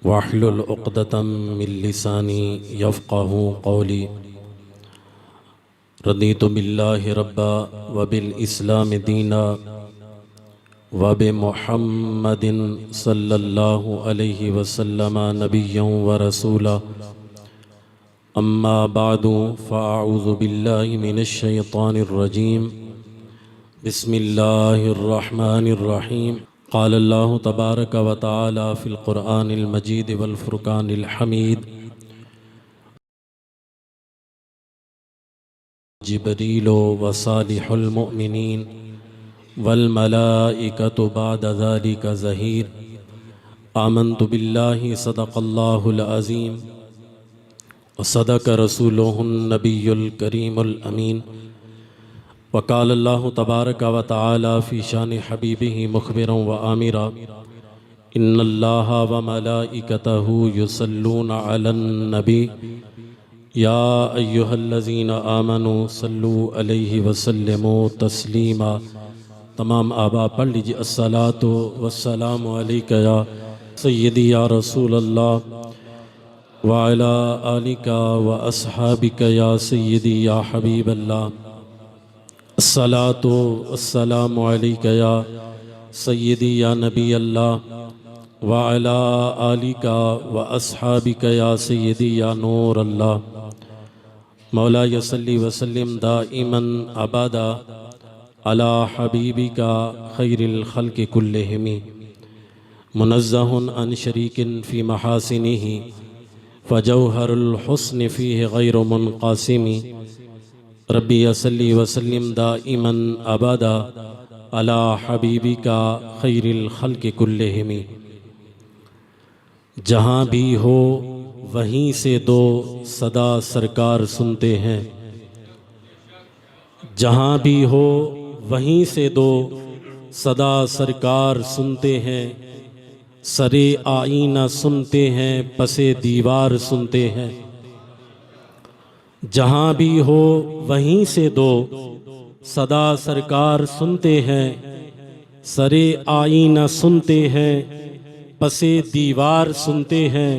वाहलुल उक़दतम मिन लिसानी यफ़क़हू क़ौली। रदीतु बिल्लाहि रब्बा व बिल इस्लाम दीना व बि मुहम्मदिन सल्लल्लाहु अलैहि वसल्लम नबिय्यन व रसूला। अम्मा बादु फ़अऊज़ु बिल्लाहि मिनश शैतानिर रजीम। बिस्मिल्लाहिर रहमानिर रहीम। क़ाल अल्लाहु तबारक व तआला फ़िल क़ुरआनिल मजीद वल फ़ुरक़ानिल हमीद। जिब्रीलो व सालिहुल मुअमिनीन वल मलाइकतु बअद ज़ालिका ज़हीर। आमन्तु बिल्लाहि सदक़ल्लाहुल अज़ीम व सदक़ रसूलुहुन नबियुल करीमुल अमीन। वक़ाल अल्लाहु तबारक व तआला फ़ी शानि हबीबिही मुख़बिरन व आमिरा। इन्नल्लाहा व मलाइकतहु युसल्लूना अलन नबी या अय्युहल्लज़ीना आमनू सल्लू अलैहि वसल्लिमू तस्लीमा। तमाम आबा पढ़ लीजिए। अस्सलातु वस्सलामु अलैका या सय्यदी या रसूल अल्लाह व अला आलिका व अस्हाबिका या सय्यदी या हबीब अल्लाह। अस्सलातु वस्सलामु अलैका या सय्यदी या नबी अल्लाह व अला आलिका व अस्हाबिका या सय्यदी या नूर अल्लाह। मौला यसल्ली वसल्लिम दाइमन अबादा अला हबीबिका खैरिल खल्क़ि कुल्लिहिम मुनज़्ज़हुन अन शरीकिन फ़ी महासिनिही फ़जौहरुल हुस्न फ़ीहि गैरु मुनक़ासिम। रब्बी यसल्ली वसल्लिम दाइमन अबादा अला हबीबिका खैरिल खल्क़ि कुल्लिहिम। जहाँ भी हो वहीं से दो सदा सरकार सुनते हैं। जहाँ भी हो वहीं से दो सदा सरकार सुनते हैं। सरे आईना सुनते हैं, पसे दीवार सुनते हैं। जहाँ भी हो वहीं से दो सदा सरकार सुनते हैं। सरे आईना सुनते हैं, पसे दीवार सुनते हैं।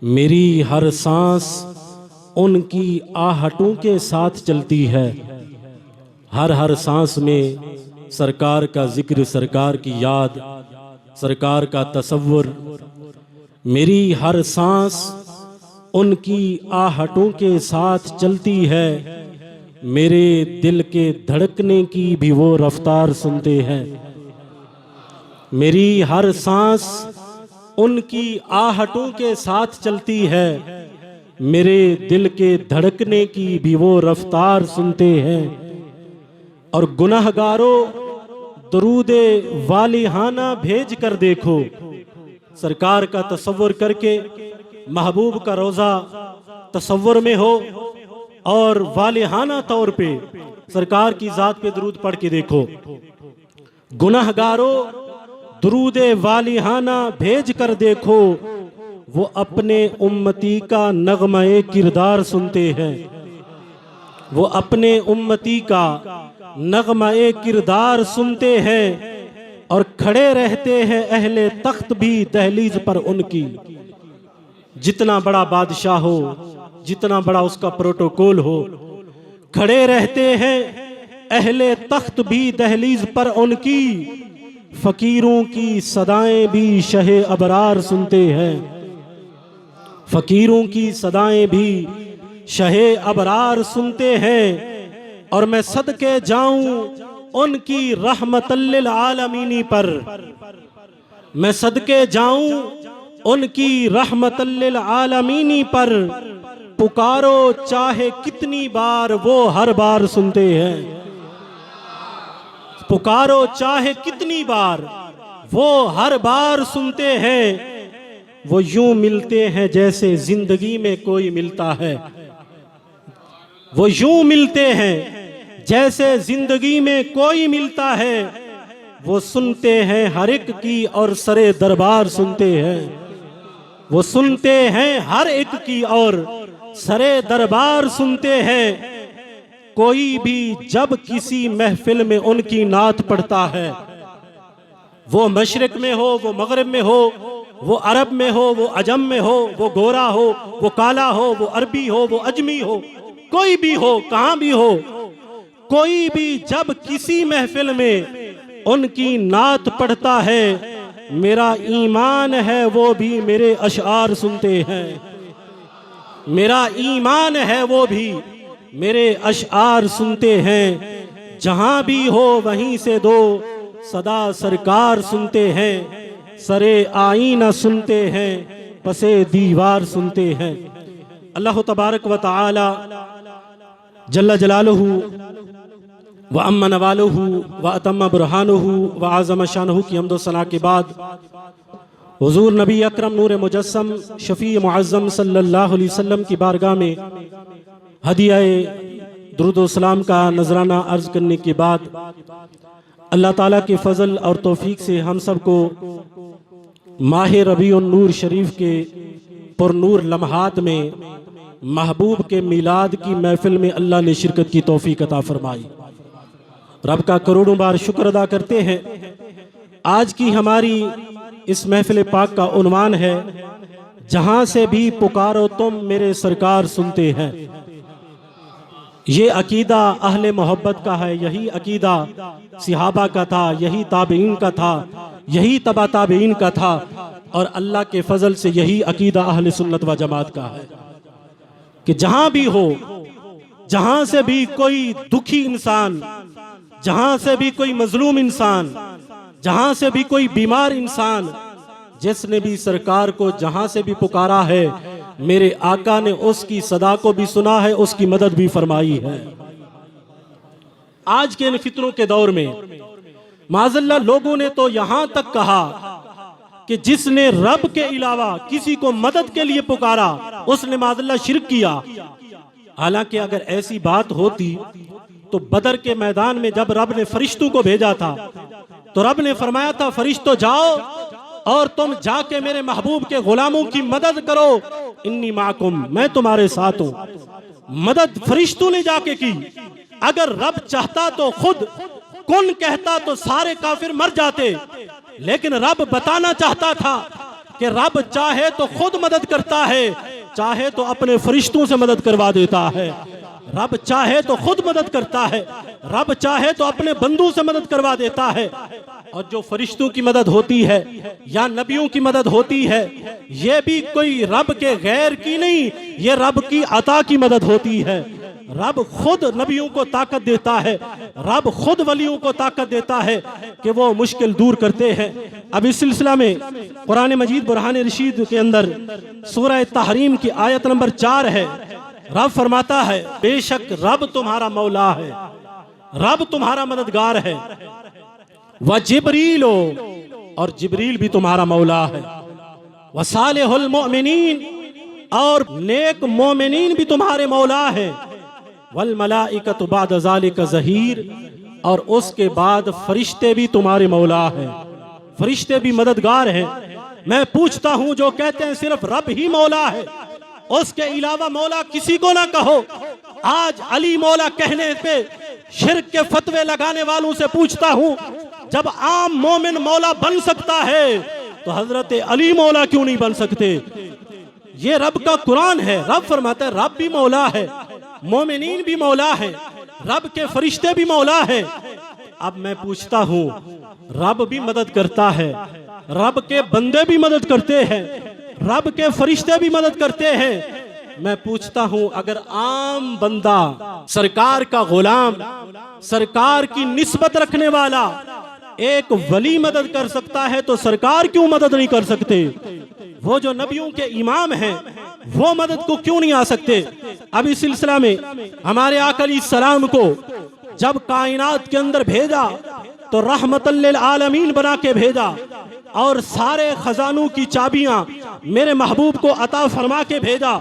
मेरी हर सांस उनकी आहटों के साथ चलती है। हर सांस में सरकार का जिक्र, सरकार की याद, सरकार का तसव्वुर। मेरी हर सांस उनकी आहटों के साथ चलती है। मेरे दिल के धड़कने की भी वो रफ्तार सुनते हैं। मेरी हर सांस उनकी आहटों के साथ चलती है। मेरे दिल के धड़कने की भी वो रफ्तार सुनते हैं। और गुनाहगारों दरूदे वालिहाना भेज कर देखो। सरकार का तसव्वुर करके महबूब का रोज़ा तसव्वुर में हो और वालिहाना तौर पे सरकार की ज़ात पे दरूद पढ़ के देखो। गुनाहगारों दरूदे वालिहाना भेज कर देखो। वो अपने उम्मती का नगमा-ए किरदार सुनते हैं। वो अपने उम्मती का नगमा-ए किरदार सुनते हैं। और खड़े रहते हैं अहले तख्त भी दहलीज पर उनकी। जितना बड़ा बादशाह हो, जितना बड़ा उसका प्रोटोकॉल हो, खड़े रहते हैं अहले तख्त भी दहलीज पर उनकी। फकीरों की सदाएं भी शहे अबरार सुनते हैं। फकीरों की सदाएं भी शहे अबरार सुनते हैं। और मैं सदके जाऊं उनकी रहमतल्लिल आलमीनी पर। मैं सदके जाऊं उनकी रहमतल्लिल आलमीनी पर। पुकारो चाहे कितनी बार वो हर बार सुनते हैं। पुकारो चाहे कितनी बार वो हर बार सुनते हैं। वो यूं मिलते हैं जैसे जिंदगी में कोई मिलता है। वो यूं मिलते हैं जैसे जिंदगी में कोई मिलता है। वो सुनते हैं हर एक की और सरे दरबार सुनते हैं। वो सुनते हैं हर एक की और सरे दरबार सुनते हैं। कोई भी जब किसी महफिल में उनकी नात पढ़ता है, वो मशरिक में हो, वो मगरिब में हो, वो अरब में हो, वो अजम में हो, वो गोरा हो, वो काला हो, वो अरबी हो, वो अजमी हो, कोई भी हो, कहाँ भी हो, कोई भी जब किसी महफिल में उनकी नात पढ़ता है, मेरा ईमान है वो भी मेरे अशआर सुनते हैं। मेरा ईमान है वो भी मेरे अशआर सुनते हैं। जहां भी हो वहीं से दो सदा सरकार सुनते हैं। सरे आईना सुनते हैं, पसे दीवार सुनते हैं। अल्लाह तबारक व तआला जल्ला जलालुहु व अम्मा नवालुहु व अतम्मा बुरहानुहु व आज़म शानुहु की हम्द व सना के बाद हुजूर नबी अकरम नूर मुजस्सम शफी मुअज़्ज़म सल्लल्लाहु अलैहि वसल्लम की बारगाह में हदियाए दुरूद व सलाम का नजराना अर्ज करने के बाद अल्लाह ताला के फजल और तौफीक से हम सबको माह रबीउन नूर शरीफ के पुरनूर लम्हात में महबूब के मिलाद की महफिल में अल्लाह ने शिरकत की तौफीक अता फरमाई। रब का करोड़ों बार शुक्र अदा करते हैं। आज की हमारी इस महफिल पाक का उन्वान है, जहां से भी पुकारो तुम मेरे सरकार सुनते हैं। ये अकीदा अहले मोहब्बत का है, यही अकीदा सिहाबा का था, यही ताबईन का था, यही तबा ताबईन का था, और अल्लाह के फजल से यही अकीदा अहले सुन्नत व जमात का है कि जहां भी हो, जहां से भी कोई दुखी इंसान, जहां से भी कोई मजलूम इंसान, जहां से भी कोई बीमार इंसान, जिसने भी सरकार को जहां से भी पुकारा है, मेरे आका ने उसकी सदा को भी सुना है, उसकी मदद भी फरमाई है। आज के इन फितरों के दौर में माज़अल्लाह लोगों ने तो यहां तक कहा कि जिसने रब के अलावा किसी को मदद के लिए पुकारा उसने माज़अल्लाह शिर्क किया। हालांकि अगर ऐसी बात होती तो बदर के मैदान में जब रब ने फरिश्तों को भेजा था तो रब ने फरमाया था, फरिश्तों जाओ और तुम जाके मेरे महबूब के गुलामों की मदद करो, इन्नी माकुम, मैं तुम्हारे साथ हूं। मदद फरिश्तों ने जाके की। अगर रब चाहता तो खुद कुन कहता तो सारे काफिर मर जाते, लेकिन रब बताना चाहता था कि रब चाहे तो खुद मदद करता है, चाहे तो अपने फरिश्तों से मदद करवा देता है। रब चाहे तो खुद मदद करता है, रब चाहे तो अपने बंदों से मदद करवा देता है। और जो फरिश्तों की मदद होती है या नबियों की मदद होती है, ये भी कोई रब के गैर की नहीं, ये रब की अता की मदद होती है। रब खुद नबियों को ताकत देता है, रब खुद वलियों को ताकत देता है कि वो मुश्किल दूर करते हैं। अब इस सिलसिला में कुरान मजीद बुरहान रशीद के अंदर सूरह तहरीम की आयत नंबर 4 है। रब फरमाता है, बेशक रब तुम्हारा मौला है, रब तुम्हारा मददगार है, व जिब्रील, और जिब्रील भी तुम्हारा मौला है, व सालिहुल मोमिनीन, और नेक मोमिनीन भी तुम्हारे मौला है, वल मलाइकतु बाद ज़ालिका ज़हीर, और उसके बाद फरिश्ते भी तुम्हारे मौला हैं, फरिश्ते भी मददगार हैं। मैं पूछता हूं, जो कहते हैं सिर्फ रब ही मौला है, उसके अलावा मौला किसी को ना कहो। आज अली मौला कहने पे शिर्क के फतवे लगाने वालों से पूछता हूं, जब आम मोमिन मौला बन सकता है तो हजरत अली मौला क्यों नहीं बन सकते? ये रब का कुरान है। रब फरमाता है रब भी मौला है, मोमिनीन भी मौला है, रब के फरिश्ते भी मौला है। अब मैं पूछता हूं, रब भी मदद करता है, रब के बंदे भी मदद करते हैं, रब के फरिश्ते भी मदद करते हैं। मैं पूछता हूं, अगर आम बंदा, सरकार का गुलाम, सरकार की निस्बत रखने वाला एक वली मदद कर सकता है तो सरकार क्यों मदद नहीं कर सकते? वो जो नबियों के इमाम हैं वो मदद को क्यों नहीं आ सकते? अब इस सिलसिला में हमारे आका अलैहिस्सलाम को जब कायनात के अंदर भेजा तो रहमतल लिल आलमीन बना के भेजा, और सारे खजानों की चाबियां मेरे महबूब को अता फरमा के भेजा।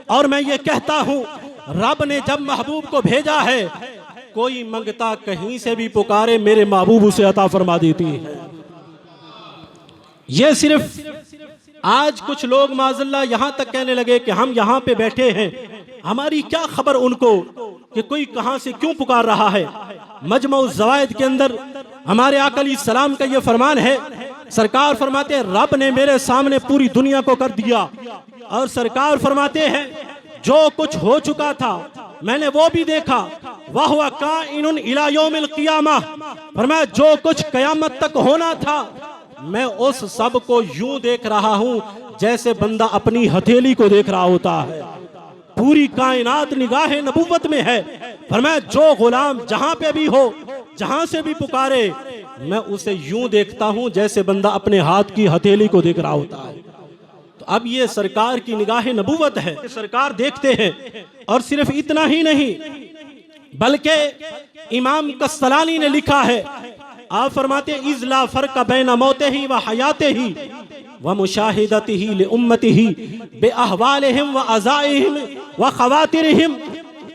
और मैं ये कहता हूं, रब ने जब महबूब को भेजा है, कोई मंगता कहीं से भी पुकारे, मेरे महबूब उसे अता फरमा देती है। ये सिर्फ आज कुछ लोग माज़अल्लाह यहां तक कहने लगे कि हम यहां पे बैठे हैं, हमारी क्या खबर उनको कि कोई कहां से क्यों पुकार रहा है। मजमऊ ज़वाइद के अंदर हमारे आका अलैहिस्सलाम का ये फरमान है सरकार फरमाते हैं रब ने मेरे सामने पूरी दुनिया को कर दिया। और सरकार फरमाते हैं जो कुछ हो चुका था मैंने वो भी देखा। वह काइनुन इला यौमिल क़ियामह, फरमाया जो कुछ कयामत तक होना था मैं उस सब को यूं देख रहा हूं जैसे बंदा अपनी हथेली को देख रहा होता है। पूरी कायनात निगाहे नबुव्वत में है। फरमाया जो गुलाम जहां पे भी हो, जहां से भी पुकारे, मैं उसे यूं देखता हूं जैसे बंदा अपने हाथ की हथेली को देख रहा होता है। तो अब ये सरकार की निगाहे नबुव्वत है, सरकार देखते हैं। और सिर्फ इतना ही नहीं बल्कि इमाम कस्तलानी ने लिखा है, आप फरमाते इज़ला फ़र्क़ बैन मौतिही व हयातिही व मुशाहिदतिही लि उम्मतिही बे अहवालिहिम व अज़ाइहिम व ख़वातिरिहिम।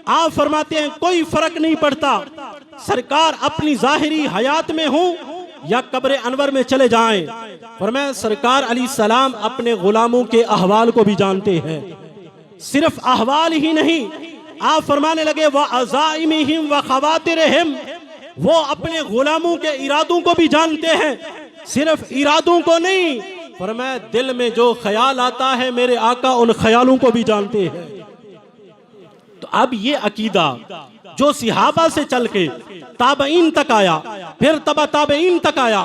आप फरमाते हैं कोई फर्क नहीं पड़ता सरकार अपनी ज़ाहिरी हयात में हो या कब्र अनवर में चले जाएं। फरमाया सरकार अलैहिस्सलाम अपने गुलामों के अहवाल को भी जानते हैं। सिर्फ अहवाल ही नहीं, आप फरमाने लगे व अज़ाइमिहिम व ख़वातिरिहिम, वो अपने गुलामों के इरादों को भी जानते हैं। सिर्फ इरादों को नहीं, फरमाया दिल में जो ख्याल आता है मेरे आका उन ख्यालों को भी जानते हैं। तो अब ये अकीदा जो सिहाबा से चल के ताबईन तक आया, फिर तबा ताबईन तक आया।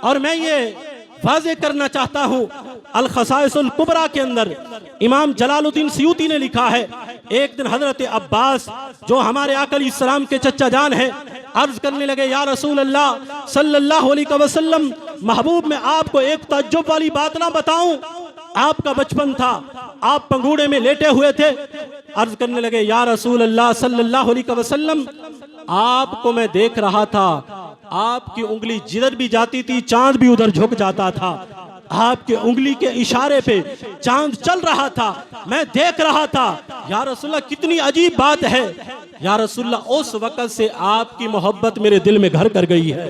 और मैं ये वाज़ेह करना चाहता हूँ, अल खसाइसुल कुबरा के अंदर इमाम जलालुद्दीन सयूती ने लिखा है, एक दिन हजरत अब्बास जो हमारे आका अलैहिस्सलाम के चचा जान हैं, अर्ज करने लगे या रसूल अल्लाह सल्लल्लाहु अलैहि वसल्लम, महबूब मैं आपको एक तज्जुब वाली बात ना बताऊं। आपका बचपन था, आप पंगूड़े में लेटे हुए थे। अर्ज करने लगे या रसूल अल्लाह सल्लल्लाहु अलैहि वसल्लम, आपको मैं देख रहा था, आपकी उंगली जिधर भी जाती थी चांद भी उधर झुक जाता था। आपके उंगली के इशारे पे चांद चल रहा था, मैं देख रहा था। या रसूलल्लाह कितनी अजीब बात है। या रसूलल्लाह उस वक़्त से आपकी मोहब्बत मेरे दिल में घर कर गई है।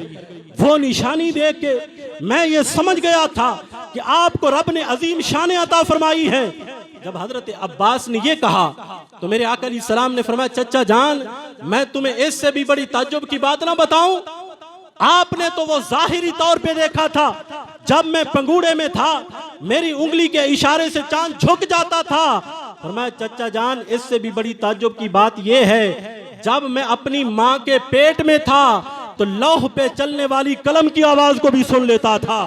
वो निशानी देख के मैं ये समझ गया था कि आपको रब ने अजीम शान अता फरमाई है। जब हजरत अब्बास ने ये कहा तो मेरे आका अलैहिस्सलाम ने फरमाया चचा जान, मैं तुम्हें इससे भी बड़ी ताज्जुब की बात ना बताऊं। आपने तो वो जाहिरी तौर पे देखा था, जब मैं पंगूड़े में था मेरी उंगली के इशारे से चांद झुक जाता था। फरमाया चचा जान, इससे भी बड़ी ताज्जुब की बात यह है, जब मैं अपनी माँ के पेट में था तो लौह पे चलने वाली कलम की आवाज को भी सुन लेता था।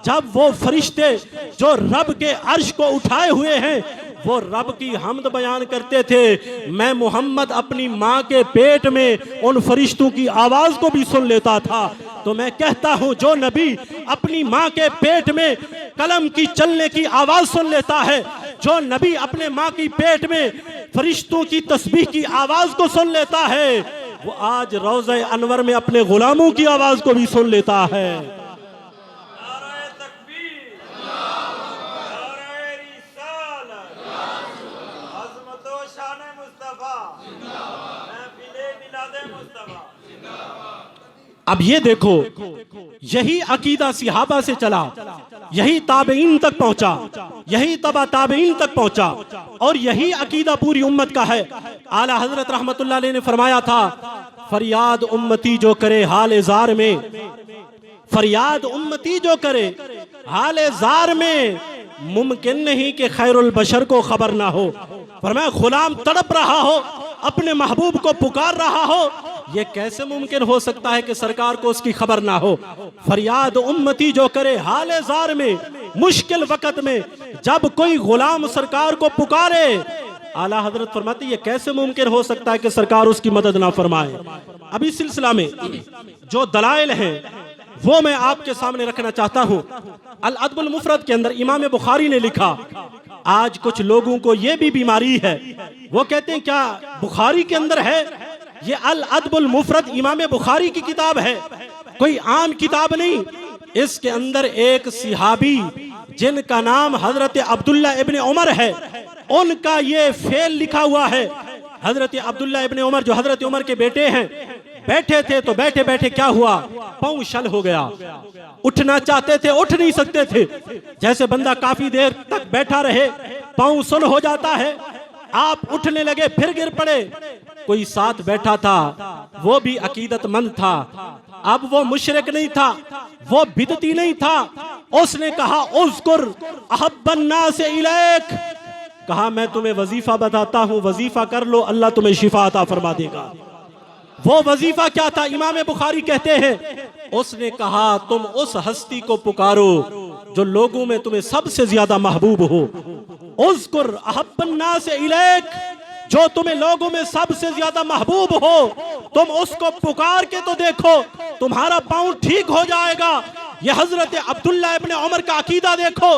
जब वो फरिश्ते जो रब के अर्श को उठाए हुए हैं वो रब की हम्द बयान करते थे, मैं मोहम्मद अपनी माँ के पेट में उन फरिश्तों की आवाज को भी सुन लेता था। तो मैं कहता हूँ जो नबी अपनी माँ के पेट में कलम की चलने की आवाज सुन लेता है, जो नबी अपने माँ की पेट में फरिश्तों की तस्बीह की आवाज को सुन लेता है, वो आज रोज़े अनवर में अपने गुलामों की आवाज को भी सुन लेता है। अब ये देखो, यही अकीदा सिहाबा से चला, यही ताबईन तक पहुंचा, यही तबा ताबईन तक पहुंचा, और यही अकीदा पूरी उम्मत का है। आला हजरत रहमतुल्लाह अलैह ने फरमाया था, फरियाद उम्मती जो करे हाल जार में, फरियाद उम्मती जो करे हाल जार में, मुमकिन नहीं कि खैरुल बशर को खबर ना हो। फरमाया गुलाम तड़प रहा हो, अपने महबूब को पुकार रहा हो, ये कैसे मुमकिन हो सकता है कि सरकार को उसकी खबर ना हो। फरियाद उम्मती जो करे हाल जार में, मुश्किल वक्त में जब कोई गुलाम सरकार को पुकारे, आला हजरत फरमाते ये कैसे मुमकिन हो सकता है कि सरकार उसकी मदद ना फरमाए। अब इस सिलसिला में जो दलाइल हैं वो मैं आपके सामने रखना चाहता हूँ। अल अदबुल मुफरद के अंदर इमाम बुखारी ने लिखा, आज कुछ लोगों को ये भी बीमारी है, वो कहते हैं क्या बुखारी के अंदर है? ये अल अदबुल मुफरद इमाम बुखारी की किताब है, कोई आम किताब नहीं। इसके अंदर एक सिहाबी जिनका नाम हजरत अब्दुल्ला इब्ने उमर है, उनका ये फेल लिखा हुआ है। हजरत अब्दुल्ला इब्ने उमर जो हजरत उमर के बेटे हैं, बैठे थे तो बैठे बैठे क्या हुआ, पांव शल हो गया, उठना चाहते थे उठ नहीं सकते थे। जैसे बंदा काफी देर तक बैठा रहे पांव सुन हो जाता है, आप उठने लगे फिर गिर पड़े, कोई साथ बैठा था, वो भी अकीदतमंद था। अब वो मुशरिक नहीं था, वो बिदती नहीं था। उसने कहा उज़कुर अहब्बन्नास इलैक, कहा मैं तुम्हें वजीफा बताता हूं, वजीफा कर लो, अल्लाह तुम्हें शिफा अता फरमा देगा। वो वजीफा क्या था? इमाम बुखारी कहते हैं उसने कहा तुम उस हस्ती को पुकारो जो लोगों में तुम्हें सबसे ज्यादा महबूब हो। उज़कुर अहब्बन्नास इलैक, जो तुम्हें लोगों में सबसे ज्यादा महबूब हो, तुम उसको पुकार के तो देखो, तुम्हारा पांव ठीक हो जाएगा। यह हजरत अब्दुल्ला इब्ने उमर का अकीदा देखो,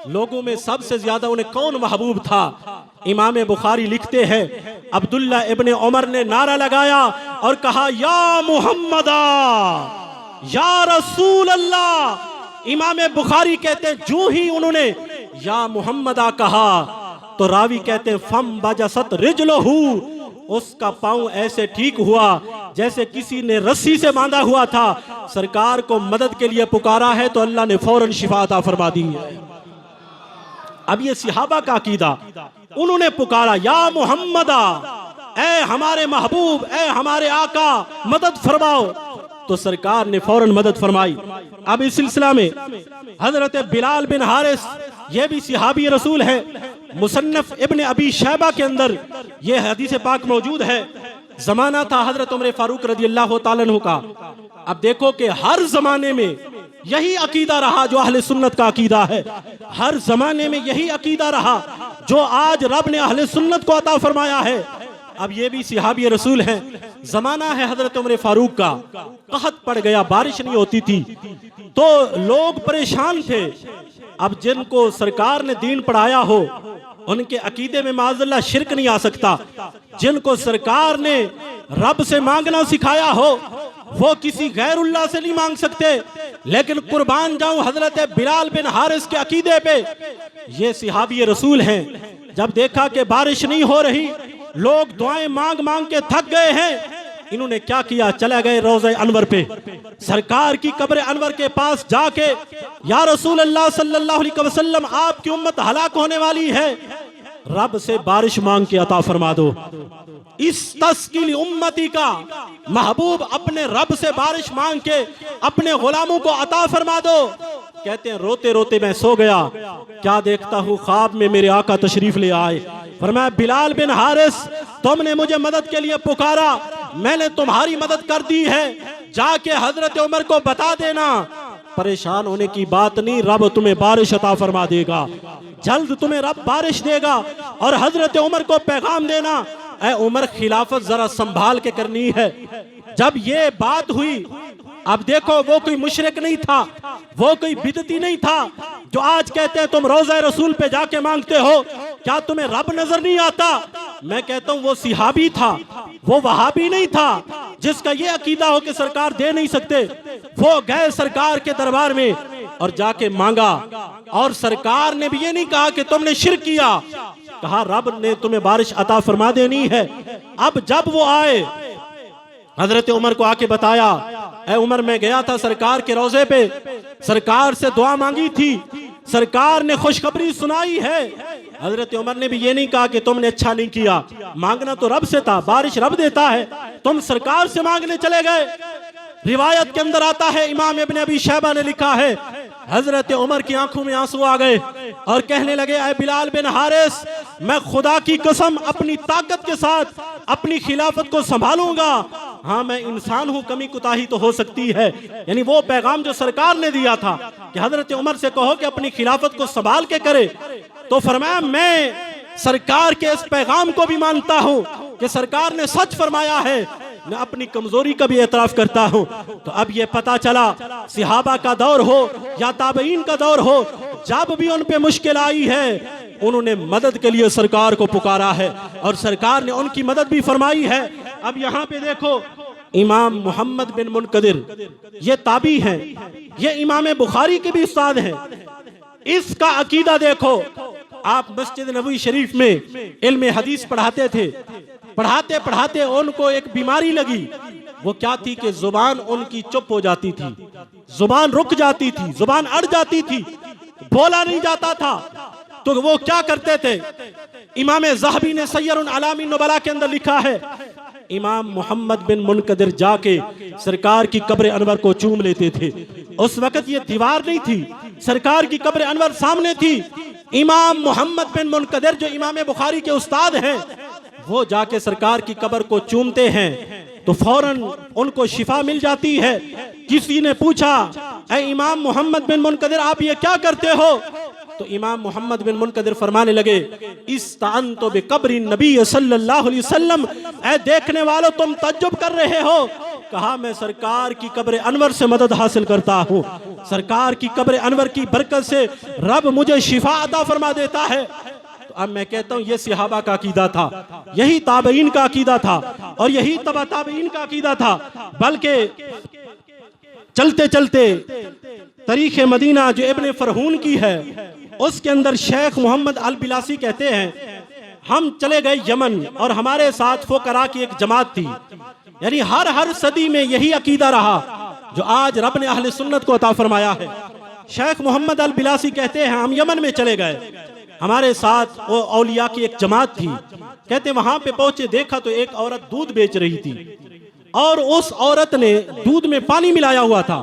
लोगों में सबसे ज्यादा उन्हें कौन महबूब था? इमाम बुखारी लिखते हैं अब्दुल्ला इब्ने उमर ने नारा लगाया और कहा या मुहम्मदा या रसूल अल्लाह। इमाम बुखारी कहते हैं जो ही उन्होंने या मुहम्मदा कहा तो रावी कहते हैं फम बजसत रिजलहू, उसका पांव ऐसे ठीक हुआ जैसे किसी ने रस्सी से बांधा हुआ था। सरकार को मदद के लिए पुकारा है तो अल्लाह ने फौरन शिफा अता फरमा दी है। अब ये सहाबा का अकीदा, उन्होंने पुकारा या मुहम्मदा, ए हमारे महबूब, ए हमारे आका, मदद फरमाओ, तो सरकार ने फौरन मदद फरमाई। अब इस सिलसिला में हजरत बिलाल बिन हारिस, ये भी सहाबी रसूल है, मुसन्नफ इब्ने अबी शैबा के अंदर ये हदीस पाक मौजूद है। जमाना था हजरत उमर फारूक रजी अल्लाह तआला अन्हु का। अब देखो कि हर जमाने में यही अकीदा रहा जो अहले सुन्नत का अकीदा है, हर जमाने में यही अकीदा रहा जो आज रब ने अहले सुन्नत को अता फरमाया है। अब ये भी सहाबी रसूल हैं। जमाना है हजरत उमर फारूक का, कहत पड़ गया, बारिश नहीं होती थी तो लोग परेशान थे। अब जिनको सरकार ने दीन पढ़ाया हो उनके अकीदे में माज़अल्लाह शिरक नहीं आ सकता। जिनको सरकार ने रब से मांगना सिखाया हो वो किसी गैरुल्लाह से नहीं मांग सकते। लेकिन कुर्बान जाऊं हजरत बिलाल बिन हारिस के अकीदे पे, ये सहाबी रसूल हैं। जब देखा कि बारिश नहीं हो रही, लोग दुआएं मांग मांग के थक गए हैं, इन्होंने क्या किया, चले गए रोज़े अनवर पे, सरकार की कब्र अनवर के पास जाके या रसूल अल्लाह सल्लल्लाहु अलैहि वसल्लम आपकी उम्मत हलाक होने वाली है, रब से बारिश मांग के अता फरमा दो। इस तस्कील उम्मती का महबूब अपने रब से बारिश मांग के अपने गुलामों को अता फरमा दो। कहते हैं रोते रोते मैं सो गया, क्या देखता हूँ ख्वाब में मेरे आका तशरीफ ले आए। फरमाया बिलाल बिन हारिस, तुमने मुझे मदद के लिए पुकारा, मैंने तुम्हारी मदद कर दी है, जाके हजरत उमर को बता देना, परेशान होने की बात नहीं, रब तुम्हें बारिश अता फरमा देगा, जल्द तुम्हें रब बारिश देगा। और हजरत उमर को पैगाम देना, ऐ उमर खिलाफत जरा संभाल के करनी है। जब ये बात हुई, अब देखो वो कोई मुशरिक नहीं था, वो कोई बिदती नहीं था जो आज कहते हैं तुम रोज़े रसूल पे जाके मांगते हो, क्या तुम्हें रब नजर नहीं आता? मैं कहता हूं वो सहाबी था, वो वहाबी नहीं था जिसका ये अकीदा हो कि सरकार दे नहीं सकते। वो गए सरकार के दरबार में और जाके मांगा, और सरकार ने भी ये नहीं कहा कि तुमने शिर्क किया, कहा रब ने तुम्हें बारिश अता फरमा देनी है। अब जब वो आए, हजरत उमर को आके बताया, ऐ उमर मैं गया था सरकार के रोजे पे, सरकार से दुआ मांगी थी, सरकार ने खुशखबरी सुनाई है। हजरत उमर ने भी ये नहीं कहा कि तुमने अच्छा नहीं किया, मांगना तो रब से था, बारिश रब देता है, तुम सरकार से मांगने चले गए। रिवायत के अंदर आता है, इमाम इब्ने अबी शैबा ने लिखा है, हजरत उमर की आंखों में आंसू आ गए और कहने लगे, ऐ बिलाल बिन हारिस, मैं खुदा की कसम अपनी ताकत के साथ अपनी खिलाफत को संभालूंगा। हाँ मैं इंसान हूं, कमी कुताही तो हो सकती है। यानी वो पैगाम जो सरकार ने दिया था कि हजरत उमर से कहो कि अपनी खिलाफत को संभाल के करे, तो फरमाया मैं सरकार के इस पैगाम को भी मानता हूं कि सरकार ने सच फरमाया है, मैं अपनी कमजोरी का भी एतराफ करता हूं। तो अब ये पता चला, सहाबा का दौर हो या ताबईन का दौर हो, जब भी उन पे मुश्किल आई है उन्होंने मदद के लिए सरकार को पुकारा है और सरकार ने उनकी मदद भी फरमाई है। अब यहाँ पे देखो, इमाम मोहम्मद बिन मुनकदिर ये ताबी हैं, ये इमाम बुखारी के भी उस्ताद हैं। इसका अकीदा देखो, आप मस्जिद नबवी शरीफ में इल्म हदीस पढ़ाते थे, पढ़ाते पढ़ाते उनको एक बीमारी लगी। वो क्या थी कि जुबान उनकी चुप हो जाती थी, जुबान रुक जाती थी, जुबान अड़ जाती थी, बोला नहीं जाता था। तो वो क्या करते थे? इमाम ज़हबी ने सय्यरुल अलामी नुबला के अंदर लिखा है, इमाम मोहम्मद बिन मुनकदिर जाके सरकार की कब्र अनवर को चूम लेते थे। उस वक्त ये दीवार नहीं थी, सरकार की कब्र अनवर सामने थी। इमाम मोहम्मद बिन मुनकदिर जो इमाम बुखारी के उस्ताद हैं, वो जाके सरकार की कब्र को चूमते हैं तो फौरन उनको शिफा मिल जाती है। किसी ने पूछा, ऐ इमाम मोहम्मद बिन मुनकदिर आप ये क्या करते हो? तो इमाम मोहम्मद बिन मुनकदिर फरमाने लगे, इस्तानतु बिक़ब्रि नबी सल्लल्लाहु अलैहि वसल्लम, ऐ देखने वालों तुम तज्जुब कर रहे हो। कहा मैं सरकार की कब्र अनवर से मदद हासिल करता हूँ, सरकार की कब्र अनवर की बरकत से रब मुझे शिफा अता फरमा देता है। तो अब मैं कहता हूँ ये सहाबा का अकीदा था, यही ताबईन का अकीदा था और यही तबा ताबईन का अकीदा था। बल्कि चलते चलते तारीख मदीना जो इब्ने फरहून की है, उसके अंदर शेख मोहम्मद अल बिलासी कहते हैं, हम चले गए यमन और हमारे साथ फुकरा की एक जमात थी। यानी हर सदी में यही अकीदा रहा जो आज रब ने अहले सुन्नत को अता फरमाया है। शेख मोहम्मद अल बिलासी कहते हैं, हम यमन में चले गए, हमारे साथ वो औलिया की एक जमात थी। कहते वहां पे पहुंचे, देखा तो एक औरत दूध बेच रही थी और उस औरत ने दूध में पानी मिलाया हुआ था।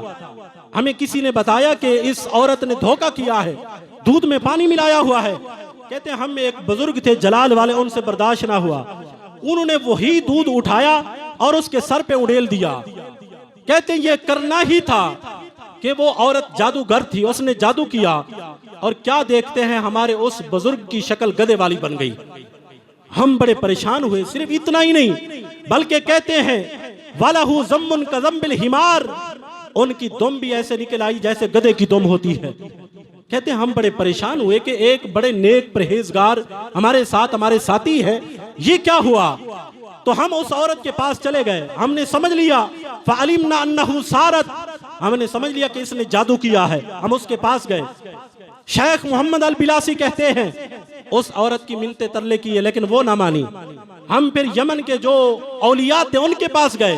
हमें किसी ने बताया कि इस औरत ने धोखा किया है, दूध में पानी मिलाया हुआ है। कहते हम एक बुजुर्ग थे जलाल वाले, उनसे बर्दाश्त ना हुआ, उन्होंने वही दूध उठाया और उसके सर पे उड़ेल दिया। कहते ये करना ही था कि वो औरत जादूगर थी, उसने जादू किया और क्या देखते हैं हमारे उस बुजुर्ग की शक्ल गधे वाली बन गई। हम बड़े परेशान हुए। सिर्फ इतना ही नहीं, बल्कि कहते हैं वलहु ज़म्मुन कज़म्बिल हिमार, उनकी दुम भी ऐसे निकल आई जैसे गधे की दुम होती है। कहते हम बड़े परेशान हुए कि एक बड़े नेक परहेजगार हमारे साथ हमारे साथी है, ये क्या हुआ? तो हम उस औरत के पास चले गए, हमने समझ लिया फ़अलिमना अन्नहु सारत, हमने समझ लिया कि इसने जादू किया है। हम उसके पास गए। शेख मोहम्मद अल बिलासी कहते हैं उस औरत की मिन्नतें तरले की है, लेकिन वो ना मानी। हम फिर यमन के जो औलिया थे उनके पास गए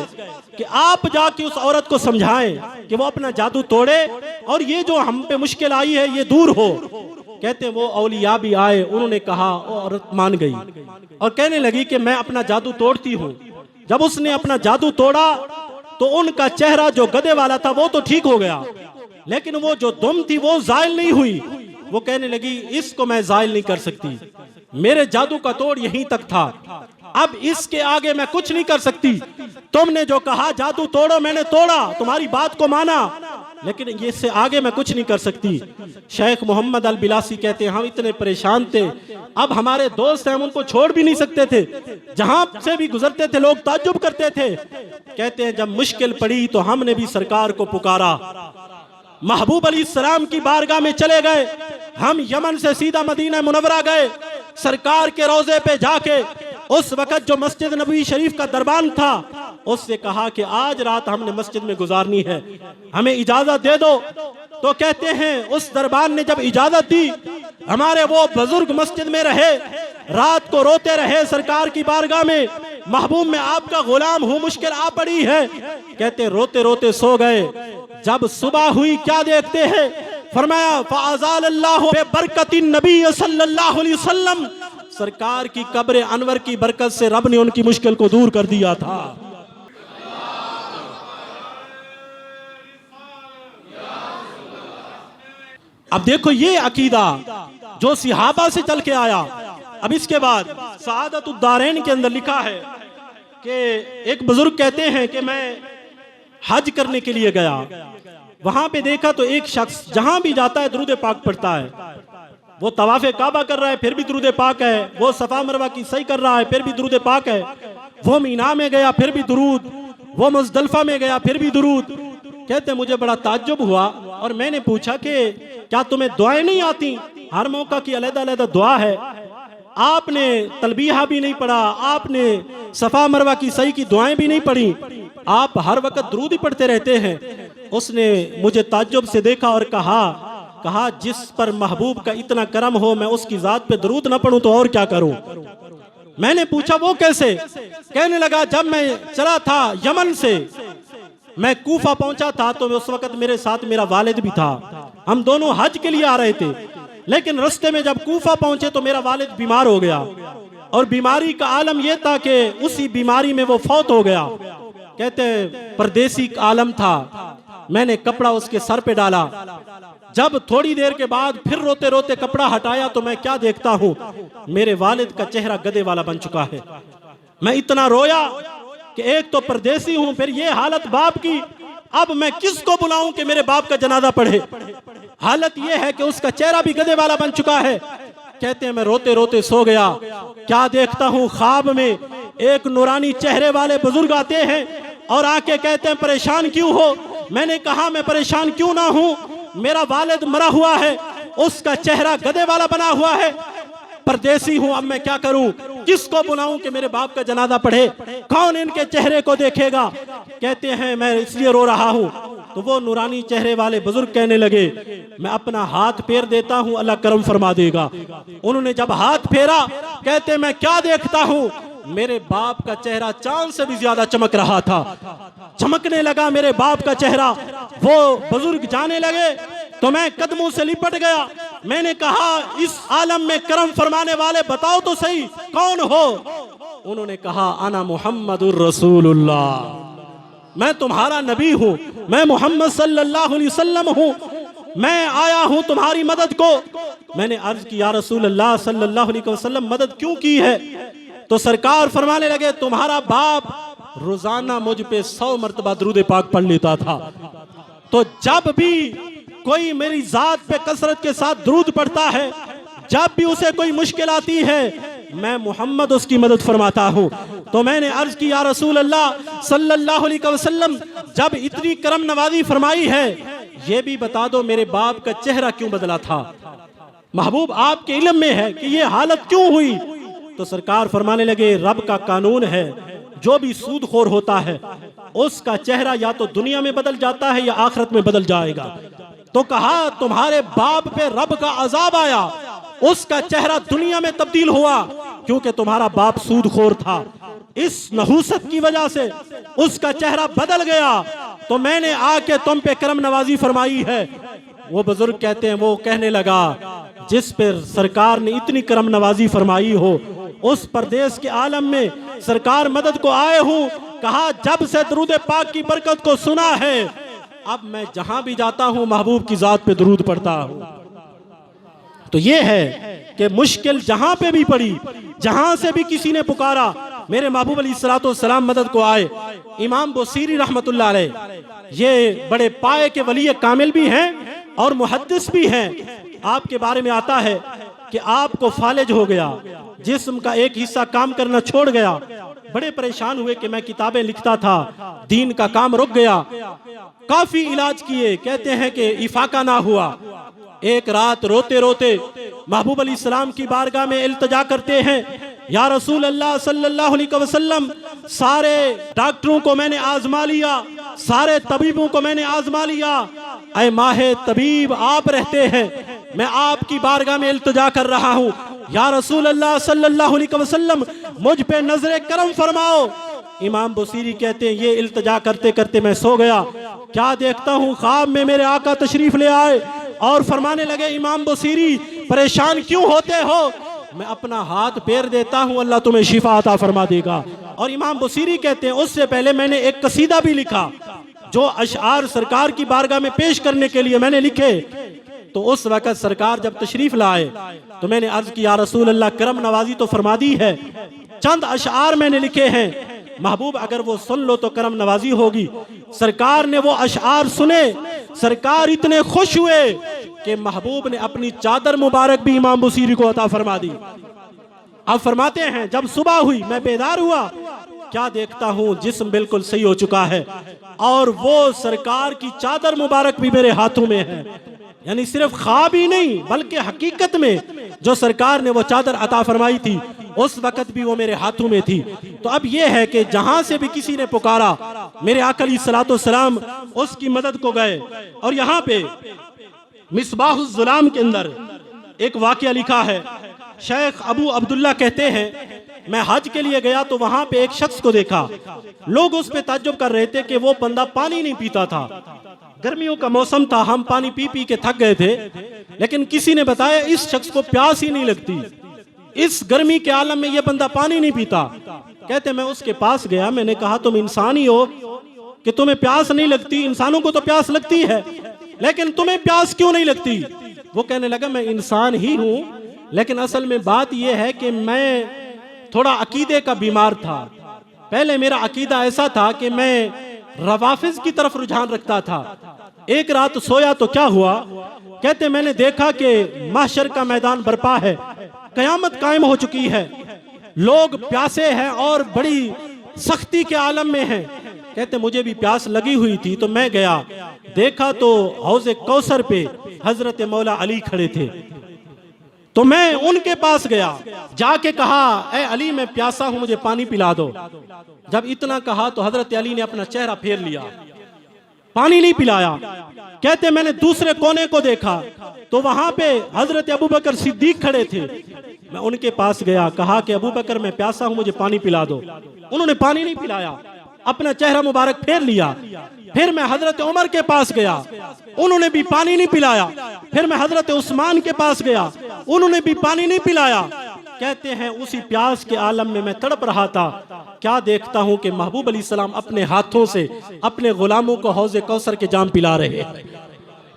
कि आप जाके उस औरत को समझाएं कि वो अपना जादू तोड़े और ये जो हम पे मुश्किल आई है ये दूर हो। कहते वो औलिया भी आए, उन्होंने कहा, वो औरत मान गई और कहने लगी कि मैं अपना जादू तोड़ती हूँ। जब उसने अपना जादू तोड़ा तो उनका चेहरा जो गधे वाला था वो तो ठीक हो गया, लेकिन वो जो दुम थी वो जायल नहीं हुई। वो कहने लगी इसको मैं जायल नहीं कर सकती, मेरे जादू का तोड़ यहीं तक था, अब इसके आगे मैं कुछ नहीं कर सकती। तुमने जो कहा जादू तोड़ो, मैंने तोड़ा, तुम्हारी बात को माना, लेकिन इससे आगे मैं कुछ नहीं कर सकती। शेख मोहम्मद अल बिलासी कहते हैं हम इतने परेशान थे, अब हमारे दोस्त हैं हम उनको छोड़ भी नहीं सकते थे, जहां से भी गुजरते थे लोग ताज्जुब करते थे। कहते हैं जब मुश्किल पड़ी तो हमने भी सरकार को पुकारा, महबूब अली सलाम की बारगाह में चले गए। हम यमन से सीधा मदीना मुनव्वरा गए, सरकार के रोजे पे जाके उस वक्त जो मस्जिद नबवी शरीफ का दरबान था उससे कहा कि आज रात हमने मस्जिद में गुजारनी है, हमें इजाजत दे दो। तो कहते हैं उस दरबान ने जब इजाजत दी, हमारे वो बुजुर्ग मस्जिद में रहे, रात को रोते रहे सरकार की बारगाह में, महबूब में आपका गुलाम हूँ, मुश्किल आ पड़ी है। कहते रोते रोते सो गए। जब सुबह हुई क्या देखते हैं, फरमाया फ़अज़ालल्लाहु बिबरकतिन नबी सल्लल्लाहु अलैहि वसल्लम, सरकार की कब्र अनवर की बरकत से रब ने उनकी मुश्किल को दूर कर दिया था। अब देखो ये अकीदा जो सहाबा से चल के आया। अब इसके बाद सआदतुद्दारैन के अंदर लिखा है कि एक बुजुर्ग कहते हैं कि मैं हज करने के लिए गया, वहां पे देखा तो एक शख्स जहां भी जाता है दुरूद पाक पढ़ता है। वो तवाफ़े काबा कर रहा है फिर भी दुरूद पाक है, वो सफा मरवा की सही कर रहा है फिर भी दुरूद पाक है, वो मीना में गया फिर भी दुरूद, वो मुज़दलिफा में गया फिर भी दुरूद। कहते मुझे बड़ा ताज्जुब हुआ और मैंने पूछा कि क्या तुम्हें दुआएं नहीं आती? हर मौका की अलग-अलग दुआ है, आपने तलबीहा भी नहीं पढ़ा, आपने सफा मरवा की सही की दुआएं भी नहीं पढ़ी, आप हर वक्त दुरूद ही पढ़ते रहते हैं। उसने मुझे ताज्जुब से देखा और कहा जिस पर महबूब का इतना करम हो मैं उसकी जात पे दुरूद ना पढ़ूं तो और क्या करूं। मैंने पूछा वो कैसे? कहने लगा जब मैं चला था यमन से, मैं कूफा पहुंचा था तो उस वक्त मेरे साथ मेरा वालिद भी था, हम दोनों हज के लिए आ रहे थे, लेकिन रास्ते में जब कूफा पहुंचे तो मेरा वालिद बीमार हो गया, और बीमारी का आलम यह था कि उसी बीमारी में वो फौत हो गया। कहते परदेसी आलम था। मैंने कपड़ा उसके सर पे डाला। जब थोड़ी देर के बाद फिर रोते रोते कपड़ा हटाया तो मैं क्या देखता हूँ, मेरे वालिद का चेहरा गधे वाला बन चुका है। मैं इतना रोया कि एक तो परदेसी हूं, फिर ये हालत बाप की, अब मैं किसको बुलाऊं कि मेरे बाप का जनाजा पढ़े। हालत ये है कि उसका चेहरा भी गधे वाला बन चुका है। कहते हैं मैं रोते रोते सो गया। क्या देखता हूं, ख्वाब में एक नूरानी चेहरे वाले बुजुर्ग आते हैं और आके कहते हैं परेशान क्यों हो। मैंने कहा मैं परेशान क्यों ना हूं, मेरा वालिद मरा हुआ है, उसका चेहरा गधे वाला बना हुआ है, परदेसी हूं, अब मैं क्या करूं, किसको बुलाऊं कि मेरे बाप का जनाजा पढ़े, कौन इनके चेहरे को देखेगा। कहते हैं मैं इसलिए रो रहा हूं। तो वो नूरानी चेहरे वाले बुजुर्ग कहने लगे मैं अपना हाथ फेर देता हूं, अल्लाह करम फरमा देगा। उन्होंने जब हाथ फेरा, कहते मैं क्या देखता हूं, मेरे बाप का चेहरा चांद से भी ज्यादा चमक रहा था। चमकने लगा मेरे बाप का चेहरा। वो बुजुर्ग जाने लगे तो मैं कदमों से लिपट गया। मैंने कहा इस आलम में करम फरमाने वाले बताओ तो सही कौन हो। उन्होंने कहा अना मुहम्मदुर रसूलुल्लाह, मैं तुम्हारा नबी हूं, मैं मोहम्मद सल्लल्लाहु अलैहि वसल्लम हूं, मैं आया हूं तुम्हारी मदद को। मैंने अर्ज की या रसूल अल्लाह सल्लल्लाहु अलैहि वसल्लम मदद क्यों की है। तो सरकार फरमाने लगे तुम्हारा बाप रोजाना मुझ पे 100 मरतबा दुरूद पाक पढ़ लेता था। तो जब भी कोई मेरी जात पे कसरत के साथ दुरूद पढ़ता है, जब भी उसे कोई मुश्किल आती है, मैं मोहम्मद उसकी मदद फरमाता हूँ। तो मैंने अर्ज की या रसूल अल्लाह सल्लल्लाहु अलैहि वसल्लम जब इतनी करम नवाजी फरमाई है, ये भी बता दो मेरे बाप का चेहरा क्यों बदला था। महबूब आपके इल्म में है कि ये हालत क्यों हुई। तो सरकार फरमाने लगे रब का कानून है, जो भी सूदखोर होता है उसका चेहरा या तो दुनिया में बदल जाता है या आखिरत में बदल जाएगा। तो कहा तुम्हारे बाप पे रब का अजाब आया, उसका चेहरा दुनिया में तब्दील हुआ क्योंकि तुम्हारा बाप सूदखोर था। इस नहूसत की वजह से उसका चेहरा बदल गया। तो मैंने आके तुम पे करम नवाजी फरमाई है। वो बुजुर्ग कहते हैं वो कहने लगा जिस पर सरकार ने इतनी करम नवाजी फरमाई हो, उस परदेश के आलम में सरकार मदद को आए हूँ। कहा जब से दुरूद पाक की बरकत को सुना है, अब मैं जहां भी जाता हूं महबूब की जात पे दुरूद पढ़ता हूं। तो ये है कि मुश्किल जहां पे भी पड़ी, जहां से भी किसी ने पुकारा, मेरे महबूब अलैहिस्सलाम मदद को आए। इमाम बुसीरी रहमतुल्लाह अलैह ये बड़े पाए के वली कामिल भी हैं और मुहद्दिस भी हैं। आपके बारे में आता है कि आपको फालिज हो गया, जिस्म का एक हिस्सा काम करना छोड़ गया। बड़े परेशान हुए कि मैं किताबें लिखता था, दीन का काम रुक गया। काफी इलाज किए, कहते हैं कि इफाका ना हुआ। एक रात रोते रोते महबूब अलैहिस्सलाम की बारगाह में इल्तिजा करते हैं या रसूल अल्लाह सल्लल्लाहु अलैहि वसल्लम, सारे डॉक्टरों को मैंने आजमा लिया, सारे तबीबों को मैंने आजमा लिया, ऐ माहे तबीब आप रहते हैं, मैं आपकी बारगाह में इल्तिजा कर रहा हूँ। या रसूल अल्लाह सल्लल्लाहु अलैहि वसल्लम मुझ पे नजरे करम फरमाओ। इमाम बुसीरी कहते हैं ये इल्तिजा करते करते मैं सो गया। क्या देखता हूँ ख्वाब में मेरे आका तशरीफ ले आए और फरमाने लगे इमाम बुसीरी परेशान क्यों होते हो। मैं अपना हाथ फेर देता हूँ, अल्लाह तुम्हें शिफा अता फरमा देगा। और इमाम बुसीरी कहते हैं उससे पहले मैंने एक कसीदा भी लिखा जो अशआर सरकार की बारगाह में पेश करने के लिए मैंने लिखे। तो उस वक्त सरकार जब तशरीफ लाए तो मैंने अर्ज की या रसूल अल्लाह करम नवाजी तो फरमा दी है, चंद अशआर मैंने लिखे हैं, महबूब अगर वो सुन लो तो करम नवाजी होगी। सरकार ने वो अशआर सुने, सरकार इतने खुश हुए कि महबूब ने अपनी चादर मुबारक भी इमाम बुसीरी को अता फरमा दी। अब फरमाते हैं जब सुबह हुई मैं बेदार हुआ, क्या देखता हूँ जिस्म बिल्कुल सही हो चुका है और वो सरकार की चादर मुबारक भी मेरे हाथों में है। यानी सिर्फ ख्वाब ही नहीं बल्कि हकीकत में जो सरकार ने वो चादर अता फरमाई थी उस वक्त भी वो मेरे हाथों में थी। तो अब ये है कि जहां से भी किसी ने पुकारा मेरे आका अलैहिस्सलाम उसकी मदद को गए। और यहाँ पे मिसबाहुज़ ज़ुलाम के अंदर एक वाक़या लिखा है। शेख अबू अब्दुल्ला कहते हैं मैं हज के लिए गया तो वहां पे एक शख्स को देखा, लोग उस पे ताज्जुब कर रहे थे कि वो बंदा पानी नहीं पीता था। गर्मियों का मौसम था, हम पानी पी पी के थक गए थे, लेकिन किसी ने बताया इस शख्स को प्यास ही नहीं लगती, इस गर्मी के आलम में ये बंदा पानी नहीं पीता। कहते मैं उसके पास गया, मैंने कहा तुम इंसान ही हो कि तुम्हें प्यास नहीं लगती? इंसानों को तो प्यास लगती है, लेकिन तुम्हें प्यास क्यों नहीं लगती? वो कहने लगा मैं इंसान ही हूं, लेकिन असल में बात यह है कि मैं थोड़ा अकीदे का बीमार था। पहले मेरा अकीदा ऐसा था कि मैं रवाफिज की तरफ रुझान रखता था। एक रात सोया तो क्या हुआ, कहते मैंने देखा कि महशर का मैदान बर्पा है, कयामत कायम हो चुकी है, लोग प्यासे हैं और बड़ी सख्ती के आलम में हैं। कहते मुझे भी प्यास लगी हुई थी, तो मैं गया, देखा तो हौज़े कौसर पे हजरत मौला अली खड़े थे। तो मैं उनके पास गया, जाके कहा ए अली मैं प्यासा हूं, मुझे पानी पिला दो। जब इतना कहा तो हजरत अली ने अपना चेहरा फेर लिया, पानी नहीं पिलाया। कहते मैंने दूसरे कोने को देखा तो वहां पे हजरत अबू बकर सिद्दीक खड़े थे। मैं उनके पास गया, कहा कि अबू बकर मैं प्यासा हूं, मुझे पानी पिला दो। उन्होंने पानी नहीं पिलाया, अपना चेहरा मुबारक फेर लिया। फिर मैं हजरत उमर के पास गया, उन्होंने भी पानी नहीं पिलाया। फिर मैं हजरत उस्मान के पास गया, उन्होंने भी पानी नहीं पिलाया। कहते हैं उसी प्यास के आलम में मैं तड़प रहा था, क्या देखता हूं कि महबूब अली सलाम अपने हाथों से अपने गुलामों को हौज़े कौसर के जाम पिला रहे हैं।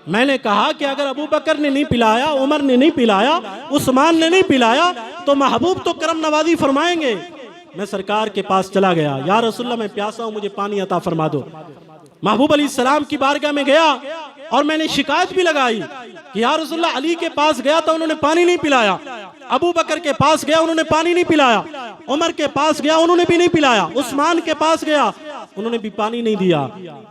मैंने कहा कि अगर अबू बकर ने नहीं पिलाया, उमर ने नहीं पिलाया, उस्मान ने नहीं पिलाया, तो महबूब तो करम नवाजी फरमाएंगे। मैं सरकार के पास चला गया, या रसूलल्लाह मैं प्यासा हूं, मुझे पानी अता फरमा दो। महबूब अली सलाम की बारगाह में गया और मैंने शिकायत भी लगाई कि या रसूलल्लाह अली के पास गया तो उन्होंने पानी नहीं पिलाया, अबू बकर के पास गया उन्होंने पानी नहीं पिलाया, उमर के पास गया उन्होंने भी नहीं पिलाया, उस्मान के पास गया उन्होंने भी पानी नहीं दिया।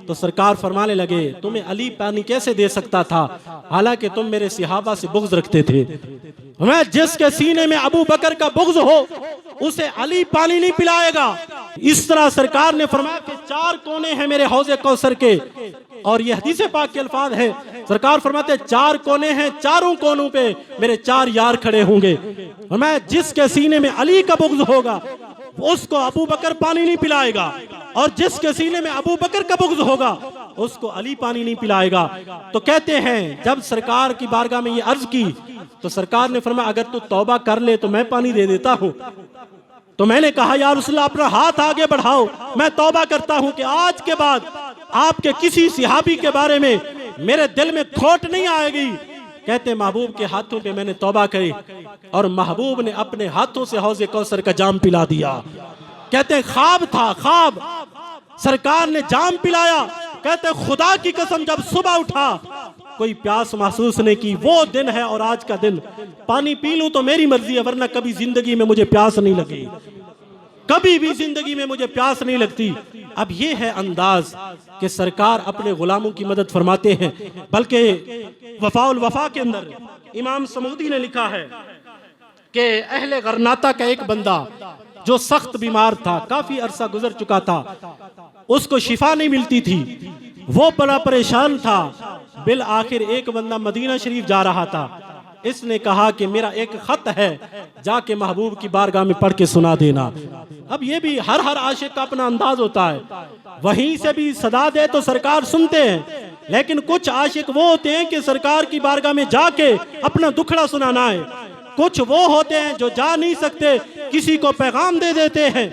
तो सरकार फरमाने लगे तुम्हें अली पानी कैसे दे सकता था, हालांकि तुम मेरे सिहाबा से बुग़्ज़ रखते थे। मैं जिसके सीने में अबू बकर का बुग़्ज़ हो उसे अली पानी नहीं पिलाएगा। इस तरह सरकार ने फरमाया कि 4 कोने हैं मेरे हौज़े कौसर के, और ये हदीस पाक के अल्फाज है। सरकार फरमाते 4 कोने हैं, चारों कोनों पे मेरे 4 यार खड़े होंगे। और मैं जिसके सीने में अली का बुग़्ज़ होगा उसको अबू बकर पानी नहीं पिलाएगा, और जिसके सीने में अबू बकर का बुग़्ज़ होगा उसको अली पानी नहीं पिलाएगा। तो कहते हैं जब सरकार की बारगाह में ये अर्ज की तो सरकार ने फरमाया अगर तू तौबा कर ले तो मैं पानी दे देता हूँ। तो मैंने कहा या रसूलल्लाह अपना हाथ आगे बढ़ाओ, मैं तौबा करता हूं कि आज के बाद आपके किसी सिहाबी के बारे में मेरे दिल में खोट नहीं आएगी। कहते महबूब के हाथों पे मैंने तौबा करी और महबूब ने अपने हाथों से हौज़े कौसर का जाम पिला दिया। कहते ख्वाब था, ख्वाब, सरकार ने जाम पिलाया। कहते खुदा की कसम जब सुबह उठा कोई प्यास महसूस नहीं की। वो दिन है और आज का दिन, पानी पी लूं तो मेरी मर्जी है, वरना कभी जिंदगी में मुझे प्यास नहीं लगी, कभी भी जिंदगी में मुझे प्यास नहीं लगती। अब ये है अंदाज कि सरकार अपने गुलामों की मदद फरमाते हैं। बल्कि वफाउल वफा के अंदर इमाम समूदी ने लिखा है कि अहले गरनाता का एक बंदा जो सख्त बीमार था, काफी अरसा गुजर चुका था, उसको शिफा नहीं मिलती थी, वो बड़ा परेशान था। बिल आखिर एक बंदा मदीना शरीफ जा रहा था, इसने कहा कि मेरा एक खत है, जाके महबूब की बारगाह में पढ़ के सुना देना। अब ये भी हर आशिक का अपना अंदाज होता है, वहीं से भी सदा दे तो सरकार सुनते हैं, लेकिन कुछ आशिक वो होते हैं कि सरकार की बारगाह में जाके अपना दुखड़ा सुनाना है। कुछ वो होते हैं जो जा नहीं सकते, किसी को पैगाम दे देते हैं।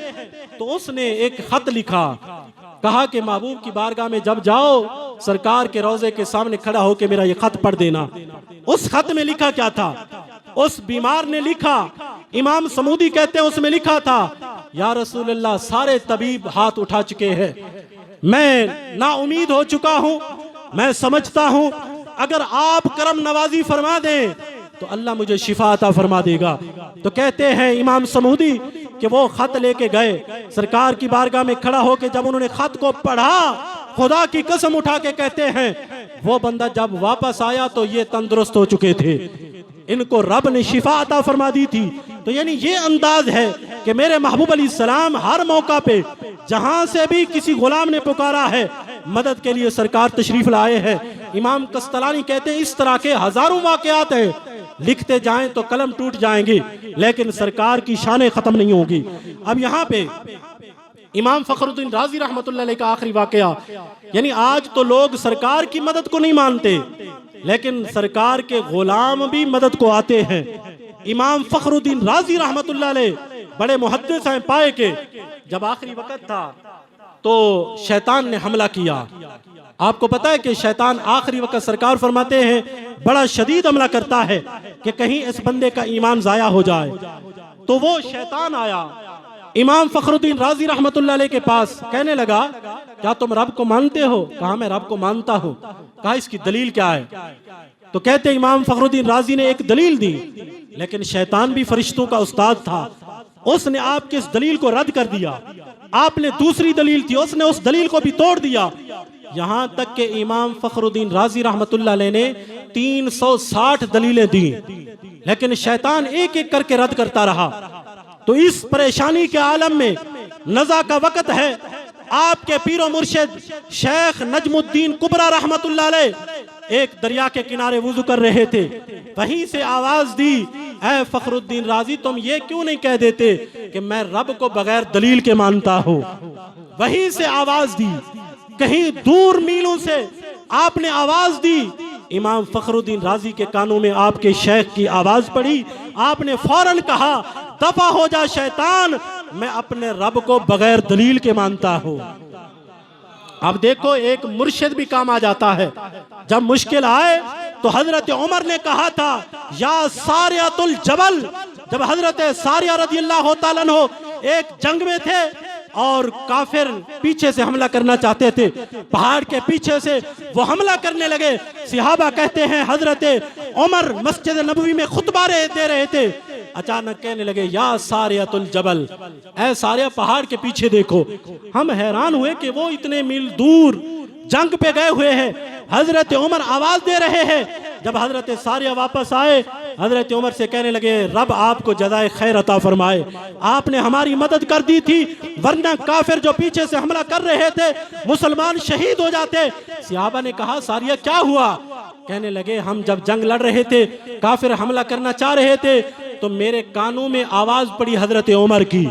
तो उसने एक खत लिखा, कहा कि महबूब की बारगाह में जब जाओ सरकार के रोजे के सामने खड़ा होकर मेरा ये खत पढ़ देना। उस खत में लिखा क्या था? उस बीमार ने लिखा, इमाम समूदी कहते हैं उसमें लिखा था, या रसूलल्लाह सारे तबीब हाथ उठा चुके हैं, मैं ना उम्मीद हो चुका हूं, मैं समझता हूं अगर आप करम नवाजी फरमा दें तो अल्लाह मुझे शिफा अता फरमा देगा। तो कहते हैं इमाम समूदी कि वो खत लेके गए सरकार की बारगाह में खड़ा होके, जब उन्होंने खत को पढ़ा, खुदा की कसम उठा के कहते हैं वो बंदा जब वापस आया तो ये तंदुरुस्त हो चुके थे, इनको रब ने शिफा अता फरमा दी थी। तो यानी ये अंदाज है कि मेरे महबूब अली सलाम हर मौका पे जहां से भी किसी गुलाम ने पुकारा है मदद के लिए सरकार तशरीफ लाए हैं। इमाम कस्तलानी कहते हैं इस तरह के हजारों वाकयात हैं, लिखते जाएं तो कलम टूट जाएंगे, लेकिन सरकार की शान खत्म नहीं होगी। अब यहाँ पे इमाम फखरुद्दीन राजी रहमतुल्लाह अलैह का आखिरी वाकया, यानी आज तो लोग सरकार की मदद को नहीं मानते, लेकिन सरकार के गुलाम भी मदद को आते हैं। इमाम फखरुद्दीन राजी रहमतुल्लाह अलैह बड़े मुहद्दिस हैं पाए के, जब आखिरी वक्त था तो शैतान ने हमला किया। आपको पता है कि शैतान आखिरी वक्त सरकार फरमाते हैं बड़ा शदीद हमला करता है कि कहीं इस बंदे का ईमान जाया हो जाए। तो वो शैतान आया इमाम फखरुद्दीन राजी रहमतुल्लाह अलैह के पास, कहने लगा क्या तुम रब को मानते हो? कहा मैं रब को मानता हूँ। कहा इसकी दलील क्या है? तो कहते इमाम फखरुद्दीन राजी ने एक दलील दी, लेकिन शैतान भी फरिश्तों का उस्ताद था, उसने आपके इस दलील को रद्द कर दिया। आपने दूसरी दलील थी, उसने उस दलील को भी तोड़ दिया। यहां तक कि इमाम फखरुद्दीन राजी रहमतुल्लाह अलैह ने 360 दलीलें दी, लेकिन शैतान एक एक करके रद्द करता रहा। तो इस परेशानी के आलम में नज़ा का वक्त है, आपके पीरो मुर्शिद शेख नजमुद्दीन कुबरा रहमतुल्लाह अलैह एक दरिया के किनारे वुजू कर रहे थे। वहीं से आवाज दी, ऐ फखरुद्दीन राजी तुम ये क्यों नहीं कह देते कि मैं रब को बगैर दलील के मानता हूँ? वहीं से आवाज दी, कहीं दूर मीलों से आपने आवाज दी। इमाम फखरुद्दीन राजी के कानों में आपके शेख की आवाज पड़ी। आपने फौरन कहा दफा हो जा शैतान, मैं अपने रब को बगैर दलील के मानता हूँ। अब देखो एक मुर्शिद भी काम आ जाता है। जब मुश्किल आए तो हजरत उमर ने कहा था या सारियातुल जबल, जब हजरत सारिया रदियल्लाहु ताला अन्हु एक जंग में थे और काफिर पीछे से हमला करना चाहते थे, पहाड़ के पीछे से वो हमला करने लगे। सिहाबा कहते हैं हजरत उमर मस्जिद नबवी में खुतबा दे रहे थे, अचानक कहने लगे या सारियातुल जबल, ऐ सारिया पहाड़ के पीछे देखो। हम हैरान हुए कि वो इतने मील दूर जंग पे गए हुए हैं, हजरत उमर आवाज दे रहे हैं। जब हजरत सारिया वापस आए, हजरत उमर से कहने लगे रब आपको जज़ाए खैर अता फरमाए, आपने हमारी मदद कर दी थी, वरना काफिर जो पीछे से हमला कर रहे थे मुसलमान शहीद हो जाते। सिहाबा ने कहा सारिया क्या हुआ? कहने लगे हम जब जंग लड़ रहे थे, काफिर हमला करना चाह रहे थे, तो मेरे कानों में आवाज पड़ी हजरत उमर की।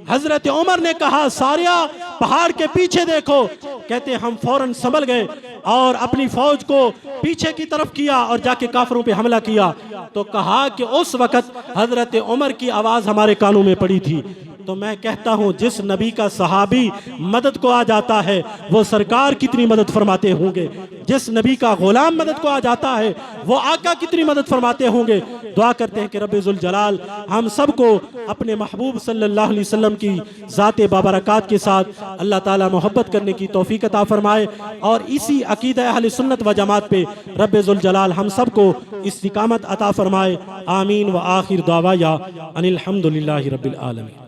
हजरत उमर ने कहा सारिया पहाड़ के पीछे देखो। कहते हम फौरन संभल गए और अपनी फौज को पीछे की तरफ किया और जाके काफिरों पे हमला किया। तो कहा कि उस वक्त हजरत उमर की आवाज हमारे कानों में पड़ी थी। तो मैं कहता हूँ जिस नबी का सहाबी मदद को आ जाता है वो सरकार कितनी मदद फरमाते होंगे, जिस नबी का गुलाम मदद को आ जाता है वो आका कितनी मदद फरमाते होंगे। दुआ करते हैं कि रब्बे जुल जलाल हम सबको अपने महबूब सल्लल्लाहु अलैहि वसल्लम की ज़ाते बाबरकात के साथ अल्लाह ताला मोहब्बत करने की तौफीक अता फरमाए और इसी अकीदा अहले सुन्नत व जमात पे रब्बे जुल जलाल हम सबको इस्तिकामत अता फरमाए। आमीन व आखिर दावाया अनिल हम्दुलिल्लाहि रब्बिल आलमीन।